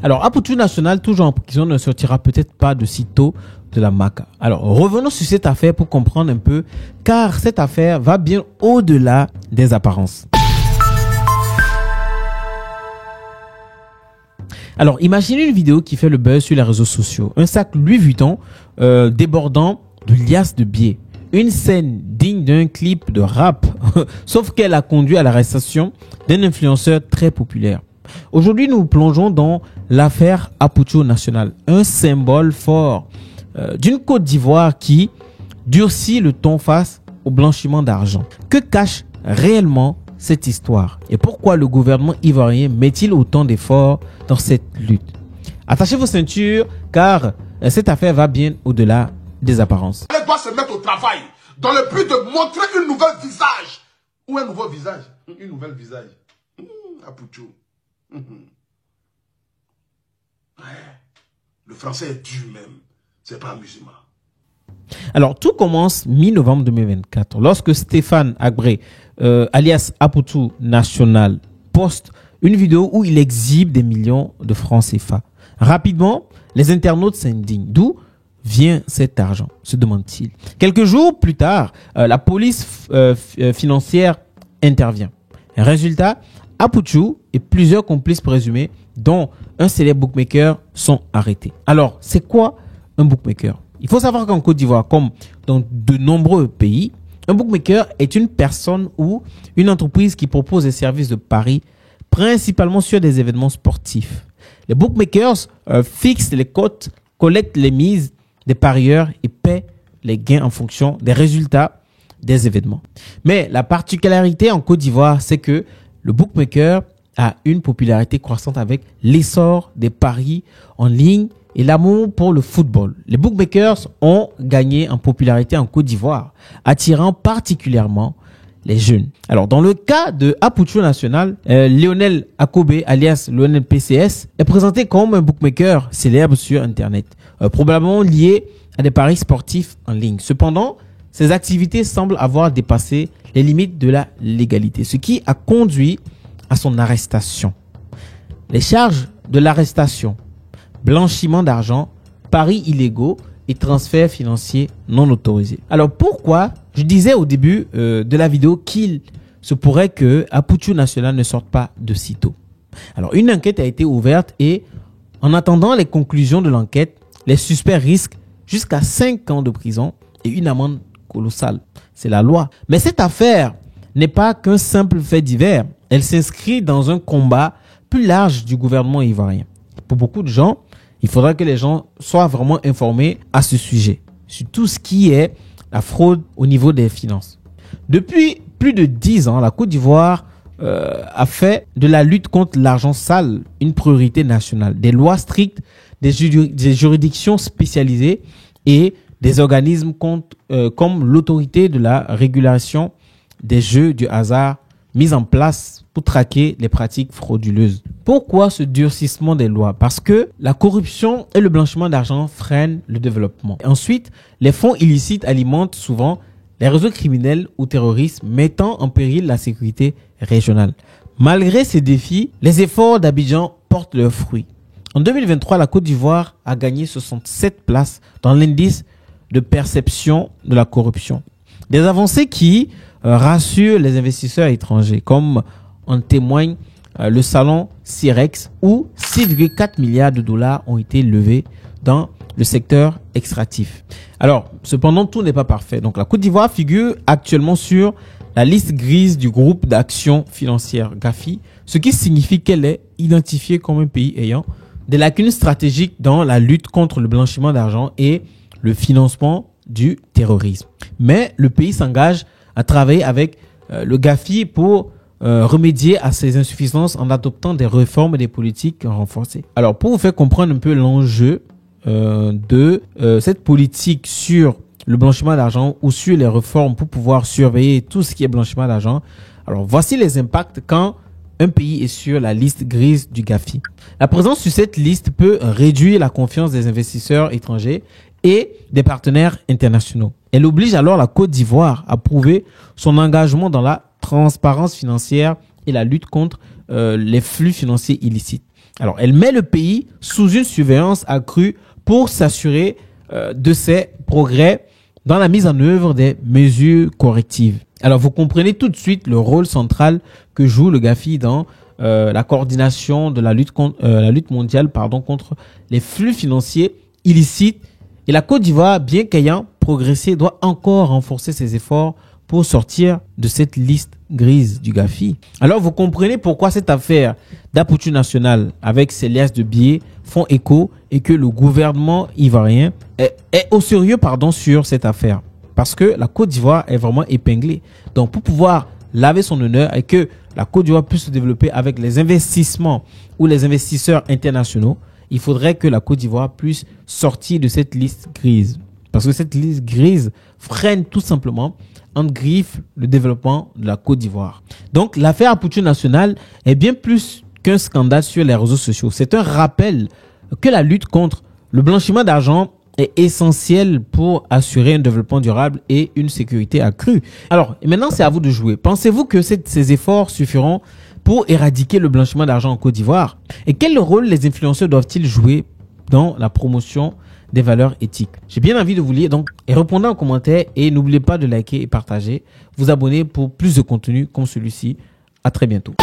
Alors, Aputu National, toujours en prison, ne sortira peut-être pas de sitôt de la MACA. Alors, revenons sur cette affaire pour comprendre un peu, car cette affaire va bien au-delà des apparences. Alors, imaginez une vidéo qui fait le buzz sur les réseaux sociaux. Un sac Louis Vuitton débordant de liasses de billets. Une scène digne d'un clip de rap, sauf qu'elle a conduit à l'arrestation d'un influenceur très populaire. Aujourd'hui, nous plongeons dans l'affaire Aputu National, un symbole fort d'une Côte d'Ivoire qui durcit le ton face au blanchiment d'argent. Que cache réellement cette histoire et pourquoi le gouvernement ivoirien met-il autant d'efforts dans cette lutte? Attachez vos ceintures car cette affaire va bien au-delà des apparences. Elle doit se mettre au travail dans le but de montrer une nouvelle visage. Ou un nouveau visage. Une nouvelle visage. Aputu. Le français est dur même. C'est pas un musulman. Alors, tout commence mi-novembre 2024 lorsque Stéphane Habré, alias Aputu National, poste une vidéo où il exhibe des millions de francs CFA. Rapidement, les internautes s'indignent. D'où vient cet argent, se demande-t-il. Quelques jours plus tard, la police financière intervient. Résultat, Aputu et plusieurs complices présumés, dont un célèbre bookmaker, sont arrêtés. Alors, c'est quoi un bookmaker? Il faut savoir qu'en Côte d'Ivoire, comme dans de nombreux pays, un bookmaker est une personne ou une entreprise qui propose des services de paris, principalement sur des événements sportifs. Les bookmakers fixent les cotes, collectent les mises des parieurs et paient les gains en fonction des résultats des événements. Mais la particularité en Côte d'Ivoire, c'est que le bookmaker a une popularité croissante avec l'essor des paris en ligne et l'amour pour le football. Les bookmakers ont gagné en popularité en Côte d'Ivoire, attirant particulièrement les jeunes. Alors, dans le cas de Aputu National, Lionel Akobe, alias Lionel PCS, est présenté comme un bookmaker célèbre sur Internet, probablement lié à des paris sportifs en ligne. Cependant, ses activités semblent avoir dépassé les limites de la légalité, ce qui a conduit à son arrestation. Les charges de l'arrestation, blanchiment d'argent, paris illégaux et transferts financiers non autorisés. Alors pourquoi je disais au début de la vidéo qu'il se pourrait que Aputu National ne sorte pas de sitôt? Alors une enquête a été ouverte et en attendant les conclusions de l'enquête, les suspects risquent jusqu'à 5 ans de prison et une amende colossale. C'est la loi. Mais cette affaire n'est pas qu'un simple fait divers. Elle s'inscrit dans un combat plus large du gouvernement ivoirien. Pour beaucoup de gens, il faudra que les gens soient vraiment informés à ce sujet, sur tout ce qui est la fraude au niveau des finances. Depuis plus de 10 ans, la Côte d'Ivoire a fait de la lutte contre l'argent sale une priorité nationale. Des lois strictes, des juridictions spécialisées et des organismes comme l'autorité de la régulation des jeux du hasard mis en place pour traquer les pratiques frauduleuses. Pourquoi ce durcissement des lois? Parce que la corruption et le blanchiment d'argent freinent le développement. Et ensuite, les fonds illicites alimentent souvent les réseaux criminels ou terroristes, mettant en péril la sécurité régionale. Malgré ces défis, les efforts d'Abidjan portent leurs fruits. En 2023, la Côte d'Ivoire a gagné 67 places dans l'indice de perception de la corruption. Des avancées qui rassurent les investisseurs étrangers, comme en témoigne le salon Cirex, où 6,4 milliards de dollars ont été levés dans le secteur extractif. Alors, cependant, tout n'est pas parfait. Donc, la Côte d'Ivoire figure actuellement sur la liste grise du groupe d'action financière GAFI, ce qui signifie qu'elle est identifiée comme un pays ayant des lacunes stratégiques dans la lutte contre le blanchiment d'argent et le financement du terrorisme. Mais le pays s'engage à travailler avec le GAFI pour remédier à ces insuffisances en adoptant des réformes et des politiques renforcées. Alors, pour vous faire comprendre un peu l'enjeu de cette politique sur le blanchiment d'argent ou sur les réformes pour pouvoir surveiller tout ce qui est blanchiment d'argent, alors voici les impacts quand un pays est sur la liste grise du GAFI. La présence sur cette liste peut réduire la confiance des investisseurs étrangers et des partenaires internationaux. Elle oblige alors la Côte d'Ivoire à prouver son engagement dans la transparence financière et la lutte contre les flux financiers illicites. Alors, elle met le pays sous une surveillance accrue pour s'assurer de ses progrès dans la mise en œuvre des mesures correctives. Alors, vous comprenez tout de suite le rôle central que joue le GAFI dans la coordination de la lutte mondiale contre les flux financiers illicites. Et la Côte d'Ivoire, bien qu'ayant progressé, doit encore renforcer ses efforts pour sortir de cette liste grise du GAFI. Alors, vous comprenez pourquoi cette affaire d'Aputu National avec ses liasses de billets font écho et que le gouvernement ivoirien est au sérieux sur cette affaire. Parce que la Côte d'Ivoire est vraiment épinglée. Donc, pour pouvoir laver son honneur et que la Côte d'Ivoire puisse se développer avec les investissements ou les investisseurs internationaux, il faudrait que la Côte d'Ivoire puisse sortir de cette liste grise. Parce que cette liste grise freine tout simplement, griffe le développement de la Côte d'Ivoire. Donc, l'affaire Aputu National est bien plus qu'un scandale sur les réseaux sociaux. C'est un rappel que la lutte contre le blanchiment d'argent est essentielle pour assurer un développement durable et une sécurité accrue. Alors, maintenant, c'est à vous de jouer. Pensez-vous que ces efforts suffiront pour éradiquer le blanchiment d'argent en Côte d'Ivoire? Et quel rôle les influenceurs doivent-ils jouer dans la promotion des valeurs éthiques? J'ai bien envie de vous lire, donc répondez en commentaire et n'oubliez pas de liker et partager, vous abonner pour plus de contenu comme celui-ci. À très bientôt.